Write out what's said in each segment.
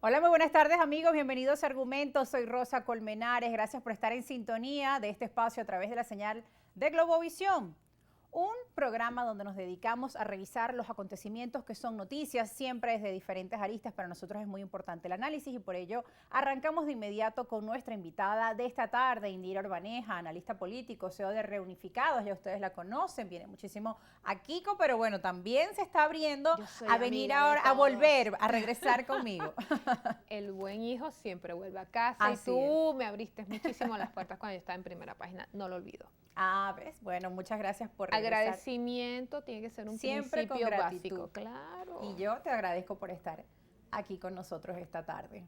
Hola, muy buenas tardes amigos, bienvenidos a Argumentos, soy Rosa Colmenares, gracias por estar en sintonía de este espacio a través de la señal de Globovisión. Un programa donde nos dedicamos a revisar los acontecimientos que son noticias, siempre desde diferentes aristas. Para nosotros es muy importante el análisis y por ello arrancamos de inmediato con nuestra invitada de esta tarde, Indira Urbaneja, analista político, CEO de Reunificados, ya ustedes la conocen, viene muchísimo a Kiko, pero bueno, también se está abriendo a venir ahora, a volver, a regresar conmigo. El buen hijo siempre vuelve a casa. Así y tú es. me abriste muchísimo las puertas cuando yo estaba en primera página, no lo olvido. Ah, ¿ves? Bueno, muchas gracias por regresar. Agradecimiento tiene que ser un Siempre con principio gratitud. básico, claro. Y yo te agradezco por estar aquí con nosotros esta tarde.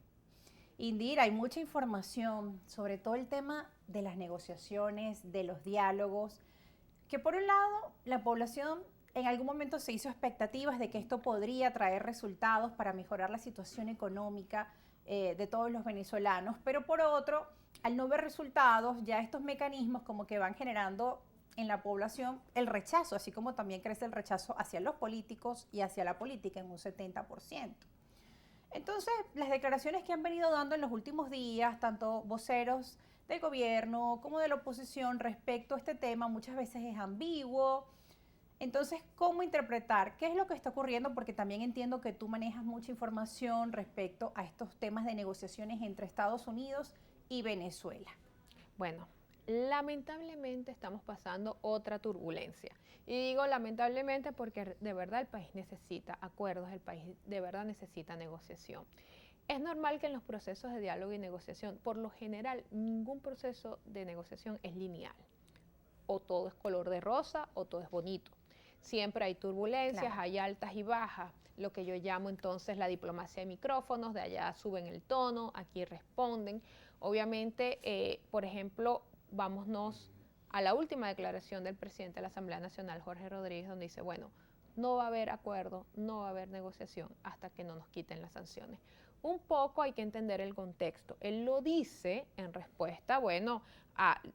Indira, hay mucha información sobre todo el tema de las negociaciones, de los diálogos, que por un lado la población en algún momento se hizo expectativas de que esto podría traer resultados para mejorar la situación económica de todos los venezolanos, pero por otro, al no ver resultados, ya estos mecanismos como que van generando en la población el rechazo, así como también crece el rechazo hacia los políticos y hacia la política en un 70%. Entonces, las declaraciones que han venido dando en los últimos días, tanto voceros del gobierno como de la oposición respecto a este tema, muchas veces es ambiguo. Entonces, ¿cómo interpretar? ¿Qué es lo que está ocurriendo? Porque también entiendo que tú manejas mucha información respecto a estos temas de negociaciones entre Estados Unidos y Venezuela. Bueno, lamentablemente estamos pasando otra turbulencia. Y digo lamentablemente porque de verdad el país necesita acuerdos, el país de verdad necesita negociación. Es normal que en los procesos de diálogo y negociación, por lo general, ningún proceso de negociación es lineal. O todo es color de rosa o todo es bonito. Siempre hay turbulencias, Claro. hay altas y bajas, lo que yo llamo entonces la diplomacia de micrófonos, de allá suben el tono, aquí responden. Obviamente, por ejemplo, vámonos a la última declaración del presidente de la Asamblea Nacional, Jorge Rodríguez, donde dice, bueno, no va a haber acuerdo, no va a haber negociación hasta que no nos quiten las sanciones. Un poco hay que entender el contexto. Él lo dice en respuesta, bueno,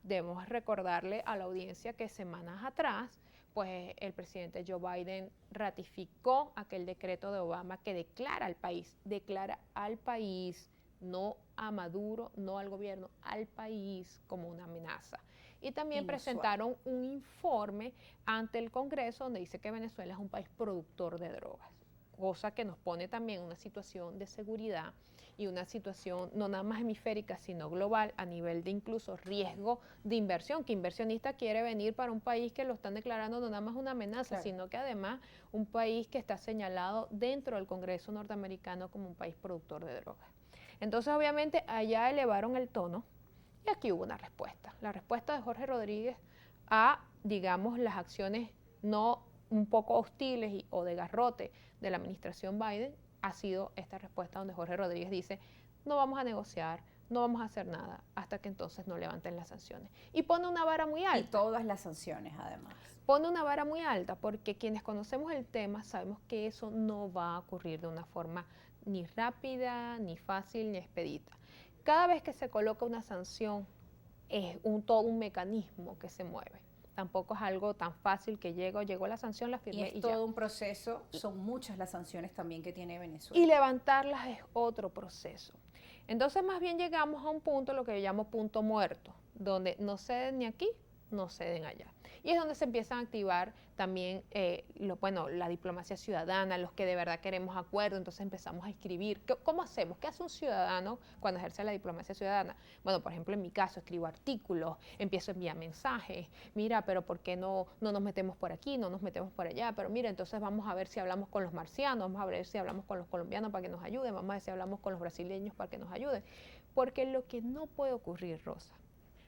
debemos recordarle a la audiencia que semanas atrás, pues el presidente Joe Biden ratificó aquel decreto de Obama que declara al país, no a Maduro, no al gobierno, al país como una amenaza. Y también Inusual. presentaron un informe ante el Congreso donde dice que Venezuela es un país productor de drogas, cosa que nos pone también en una situación de seguridad y una situación no nada más hemisférica, sino global, a nivel de incluso riesgo de inversión, que inversionista quiere venir para un país que lo están declarando no nada más una amenaza, Claro. sino que además un país que está señalado dentro del Congreso norteamericano como un país productor de drogas. Entonces, obviamente, allá elevaron el tono y aquí hubo una respuesta. La respuesta de Jorge Rodríguez a, digamos, las acciones no un poco hostiles o de garrote de la administración Biden ha sido esta respuesta donde Jorge Rodríguez dice, no vamos a negociar, no vamos a hacer nada hasta que entonces no levanten las sanciones. Y pone una vara muy alta. Y todas las sanciones, además. Pone una vara muy alta porque quienes conocemos el tema sabemos que eso no va a ocurrir de una forma ni rápida, ni fácil, ni expedita. Cada vez que se coloca una sanción es todo un mecanismo que se mueve. Tampoco es algo tan fácil que llegó la sanción, la firmé Y es y ya. todo un proceso, son muchas las sanciones también que tiene Venezuela. Y levantarlas es otro proceso. Entonces más bien llegamos a un punto, lo que yo llamo punto muerto, donde no ceden ni aquí, no ceden allá. Y es donde se empiezan a activar también la diplomacia ciudadana, los que de verdad queremos acuerdo, entonces empezamos a escribir. ¿Cómo hacemos? ¿Qué hace un ciudadano cuando ejerce la diplomacia ciudadana? Bueno, por ejemplo, en mi caso, escribo artículos, empiezo a enviar mensajes, mira, pero ¿por qué no nos metemos por aquí, no nos metemos por allá? Pero mira, entonces vamos a ver si hablamos con los marcianos, vamos a ver si hablamos con los colombianos para que nos ayuden, vamos a ver si hablamos con los brasileños para que nos ayuden. Porque lo que no puede ocurrir, Rosa,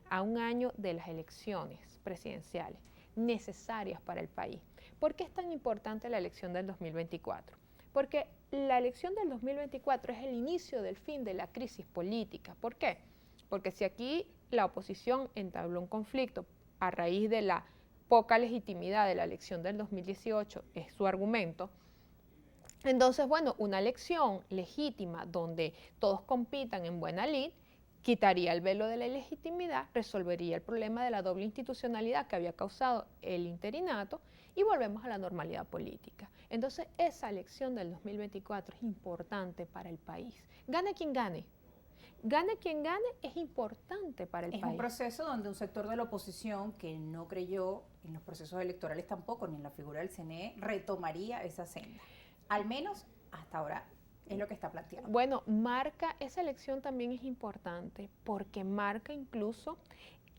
a un año de las elecciones presidenciales necesarias para el país. ¿Por qué es tan importante la elección del 2024? Porque la elección del 2024 es el inicio del fin de la crisis política. ¿Por qué? Porque si aquí la oposición entabló un conflicto a raíz de la poca legitimidad de la elección del 2018, es su argumento, entonces, bueno, una elección legítima donde todos compitan en buena lid, quitaría el velo de la ilegitimidad, resolvería el problema de la doble institucionalidad que había causado el interinato y volvemos a la normalidad política. Entonces, esa elección del 2024 es importante para el país. Gane quien gane. Gane quien gane, es importante para el país. Es un proceso donde un sector de la oposición que no creyó en los procesos electorales tampoco, ni en la figura del CNE, retomaría esa senda. Al menos hasta ahora es lo que está planteado. Bueno, esa elección también es importante porque marca incluso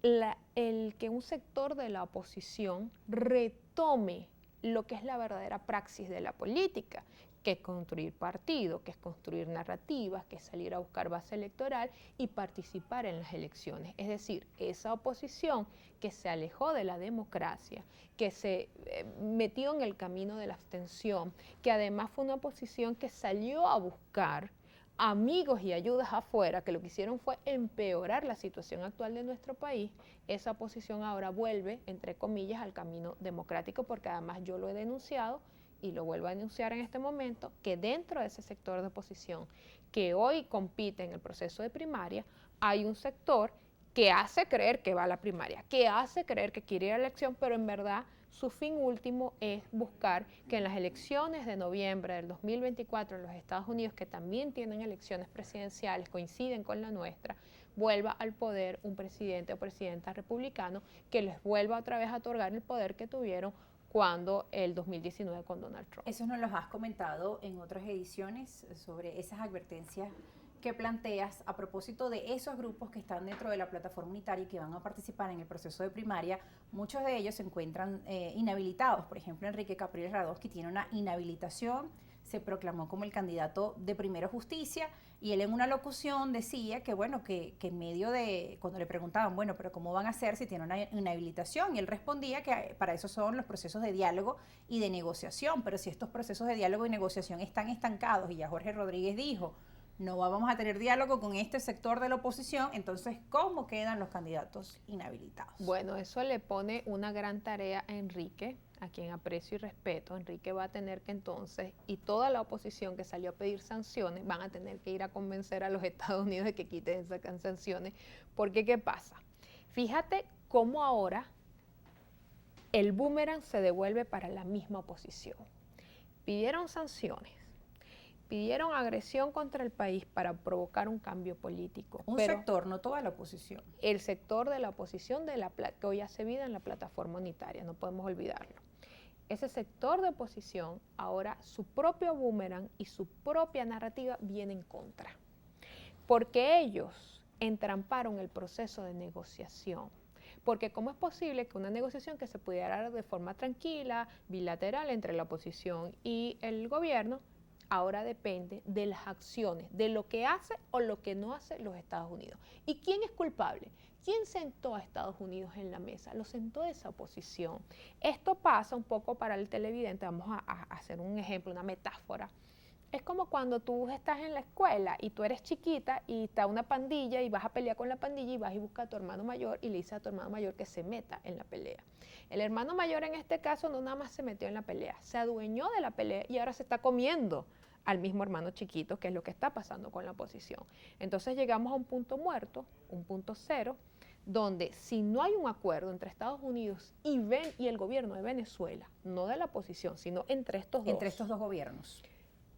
el que un sector de la oposición retome lo que es la verdadera praxis de la política, que es construir partidos, que es construir narrativas, que es salir a buscar base electoral y participar en las elecciones. Es decir, esa oposición que se alejó de la democracia, que se metió en el camino de la abstención, que además fue una oposición que salió a buscar amigos y ayudas afuera, que lo que hicieron fue empeorar la situación actual de nuestro país, esa oposición ahora vuelve, entre comillas, al camino democrático, porque además yo lo he denunciado y lo vuelvo a denunciar en este momento, que dentro de ese sector de oposición que hoy compite en el proceso de primaria, hay un sector que hace creer que va a la primaria, que hace creer que quiere ir a la elección, pero en verdad su fin último es buscar que en las elecciones de noviembre del 2024 en los Estados Unidos, que también tienen elecciones presidenciales, coinciden con la nuestra, vuelva al poder un presidente o presidenta republicano que les vuelva otra vez a otorgar el poder que tuvieron cuando el 2019 con Donald Trump. Eso nos lo has comentado en otras ediciones sobre esas advertencias que planteas a propósito de esos grupos que están dentro de la plataforma unitaria y que van a participar en el proceso de primaria. Muchos de ellos se encuentran inhabilitados. Por ejemplo, Enrique Capriles Radosky tiene una inhabilitación, se proclamó como el candidato de Primero Justicia y él en una locución decía que bueno, que en medio de, cuando le preguntaban, bueno, pero ¿cómo van a hacer si tienen una inhabilitación? Y él respondía que para eso son los procesos de diálogo y de negociación, pero si estos procesos de diálogo y negociación están estancados, y ya Jorge Rodríguez dijo, no vamos a tener diálogo con este sector de la oposición, entonces, ¿cómo quedan los candidatos inhabilitados? Bueno, eso le pone una gran tarea a Enrique, a quien aprecio y respeto. Enrique va a tener que entonces, y toda la oposición que salió a pedir sanciones, van a tener que ir a convencer a los Estados Unidos de que quiten esas sanciones, porque ¿qué pasa? Fíjate cómo ahora el boomerang se devuelve para la misma oposición. Pidieron sanciones, pidieron agresión contra el país para provocar un cambio político. Un sector, no toda la oposición. El sector de la oposición que hoy hace vida en la plataforma unitaria, no podemos olvidarlo. Ese sector de oposición, ahora su propio boomerang y su propia narrativa viene en contra. Porque ellos entramparon el proceso de negociación. Porque ¿cómo es posible que una negociación que se pudiera dar de forma tranquila, bilateral entre la oposición y el gobierno, ahora depende de las acciones, de lo que hace o lo que no hace los Estados Unidos? ¿Y quién es culpable? ¿Quién sentó a Estados Unidos en la mesa? Lo sentó esa oposición. Esto pasa un poco para el televidente, vamos a hacer un ejemplo, una metáfora. Es como cuando tú estás en la escuela y tú eres chiquita y está una pandilla y vas a pelear con la pandilla y vas y buscas a tu hermano mayor y le dices a tu hermano mayor que se meta en la pelea. El hermano mayor en este caso no nada más se metió en la pelea, se adueñó de la pelea y ahora se está comiendo al mismo hermano chiquito, que es lo que está pasando con la oposición. Entonces llegamos a un punto muerto, un punto cero, donde si no hay un acuerdo entre Estados Unidos y el gobierno de Venezuela, no de la oposición, sino entre estos dos gobiernos,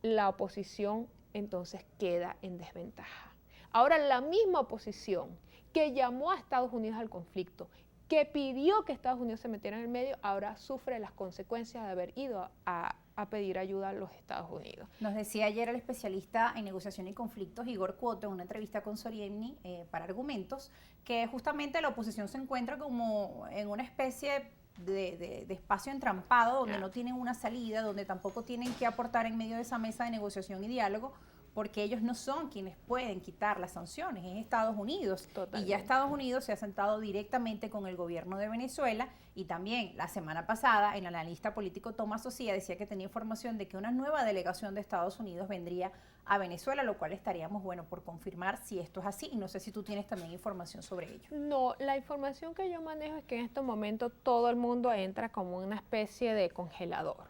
la oposición entonces queda en desventaja. Ahora la misma oposición que llamó a Estados Unidos al conflicto, que pidió que Estados Unidos se metiera en el medio, ahora sufre las consecuencias de haber ido a pedir ayuda a los Estados Unidos. Nos decía ayer el especialista en negociación y conflictos, Igor Cuoto, en una entrevista con Soriemni para Argumentos, que justamente la oposición se encuentra como en una especie de espacio entrampado, donde no tienen una salida, donde tampoco tienen que aportar en medio de esa mesa de negociación y diálogo, porque ellos no son quienes pueden quitar las sanciones, es Estados Unidos. Totalmente. Y ya Estados Unidos se ha sentado directamente con el gobierno de Venezuela, y también la semana pasada el analista político Tomás Osía decía que tenía información de que una nueva delegación de Estados Unidos vendría a Venezuela, lo cual estaríamos, bueno, por confirmar si esto es así, y no sé si tú tienes también información sobre ello. No, la información que yo manejo es que en este momento todo el mundo entra como una especie de congelador.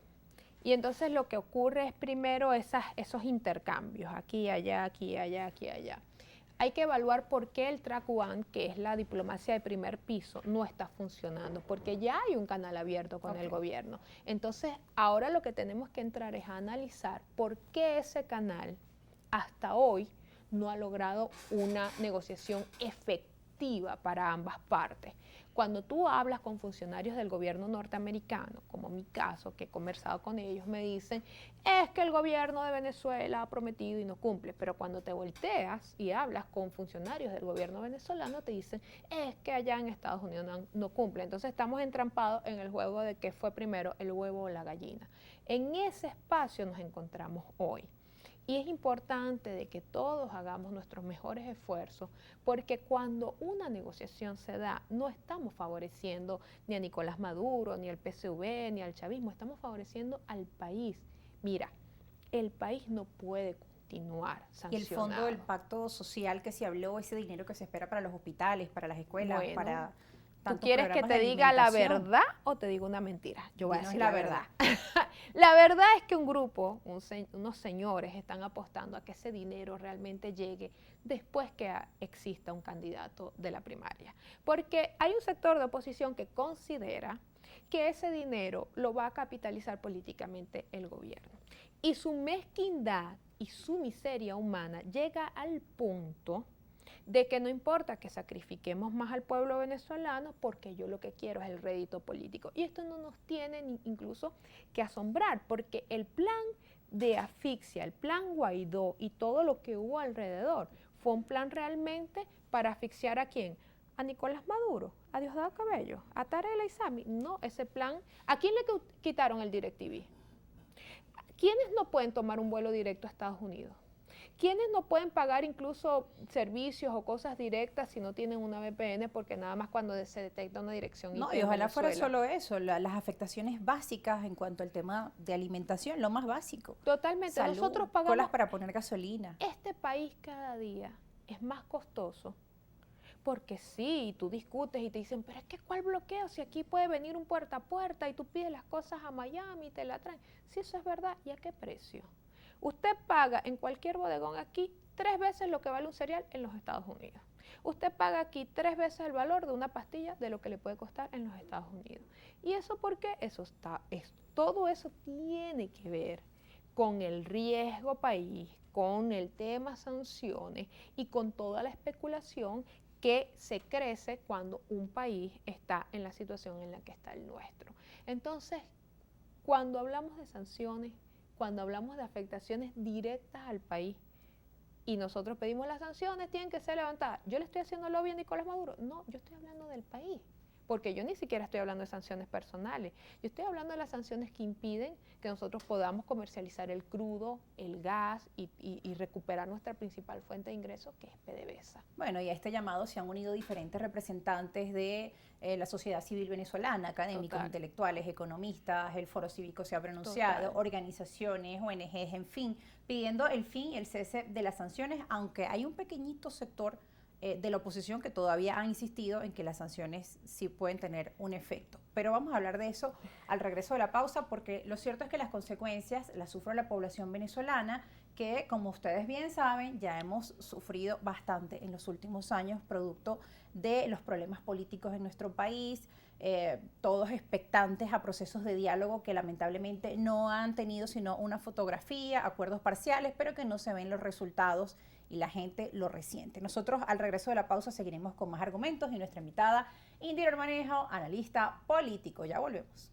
Y entonces lo que ocurre es primero esos intercambios, aquí, allá, aquí, allá, aquí, allá. hay que evaluar por qué el track one, que es la diplomacia de primer piso, no está funcionando, porque ya hay un canal abierto con el gobierno. Entonces, ahora lo que tenemos que entrar es a analizar por qué ese canal hasta hoy no ha logrado una negociación efectiva para ambas partes. Cuando tú hablas con funcionarios del gobierno norteamericano, como mi caso, que he conversado con ellos, me dicen, es que el gobierno de Venezuela ha prometido y no cumple. Pero cuando te volteas y hablas con funcionarios del gobierno venezolano, te dicen, es que allá en Estados Unidos no cumple. Entonces estamos entrampados en el juego de qué fue primero, el huevo o la gallina. En ese espacio nos encontramos hoy. Y es importante de que todos hagamos nuestros mejores esfuerzos, porque cuando una negociación se da, no estamos favoreciendo ni a Nicolás Maduro, ni al PSV, ni al chavismo, estamos favoreciendo al país. Mira, el país no puede continuar sancionado. Y el fondo del pacto social que se habló, ese dinero que se espera para los hospitales, para las escuelas, bueno, para... ¿Tú quieres que te diga la verdad o te digo una mentira? Yo voy a decir la verdad. La verdad es que un grupo, unos señores están apostando a que ese dinero realmente llegue después que exista un candidato de la primaria. Porque hay un sector de oposición que considera que ese dinero lo va a capitalizar políticamente el gobierno. Y su mezquindad y su miseria humana llega al punto de que no importa que sacrifiquemos más al pueblo venezolano porque yo lo que quiero es el rédito político. Y esto no nos tiene ni incluso que asombrar, porque el plan de asfixia, el plan Guaidó y todo lo que hubo alrededor fue un plan realmente para asfixiar ¿a quién? A Nicolás Maduro, a Diosdado Cabello, a Tarek El Aissami. No, ese plan, ¿a quién le quitaron el DirecTV? ¿Quiénes no pueden tomar un vuelo directo a Estados Unidos? ¿Quiénes no pueden pagar incluso servicios o cosas directas si no tienen una VPN? Porque nada más cuando se detecta una dirección IP. No, y ojalá fuera solo eso, las afectaciones básicas en cuanto al tema de alimentación, lo más básico. Totalmente. Salud, nosotros pagamos. colas para poner gasolina. Este país cada día es más costoso. Porque sí, tú discutes y te dicen, pero es que ¿cuál bloqueo? Si aquí puede venir un puerta a puerta y tú pides las cosas a Miami y te la traen. Si eso es verdad, ¿y a qué precio? Usted paga en cualquier bodegón aquí 3 veces lo que vale un cereal en los Estados Unidos. Usted paga aquí 3 veces el valor de una pastilla de lo que le puede costar en los Estados Unidos. ¿Y eso por qué? Todo eso tiene que ver con el riesgo país, con el tema sanciones y con toda la especulación que se crece cuando un país está en la situación en la que está el nuestro. Entonces, cuando hablamos de sanciones, cuando hablamos de afectaciones directas al país y nosotros pedimos las sanciones, tienen que ser levantadas. ¿Yo le estoy haciendo lobby a Nicolás Maduro? No, yo estoy hablando del país, porque yo ni siquiera estoy hablando de sanciones personales. Yo estoy hablando de las sanciones que impiden que nosotros podamos comercializar el crudo, el gas y recuperar nuestra principal fuente de ingresos, que es PDVSA. Bueno, y a este llamado se han unido diferentes representantes de la sociedad civil venezolana, académicos, intelectuales, economistas, el Foro Cívico se ha pronunciado, organizaciones, ONGs, en fin, pidiendo el fin y el cese de las sanciones, aunque hay un pequeñito sector de la oposición que todavía ha insistido en que las sanciones sí pueden tener un efecto. Pero vamos a hablar de eso al regreso de la pausa, porque lo cierto es que las consecuencias las sufre la población venezolana, que como ustedes bien saben, ya hemos sufrido bastante en los últimos años, producto de los problemas políticos en nuestro país, todos expectantes a procesos de diálogo que lamentablemente no han tenido sino una fotografía, acuerdos parciales, pero que no se ven los resultados y la gente lo resiente. Nosotros al regreso de la pausa seguiremos con más argumentos y nuestra invitada, Indira Armanejo, analista político. Ya volvemos.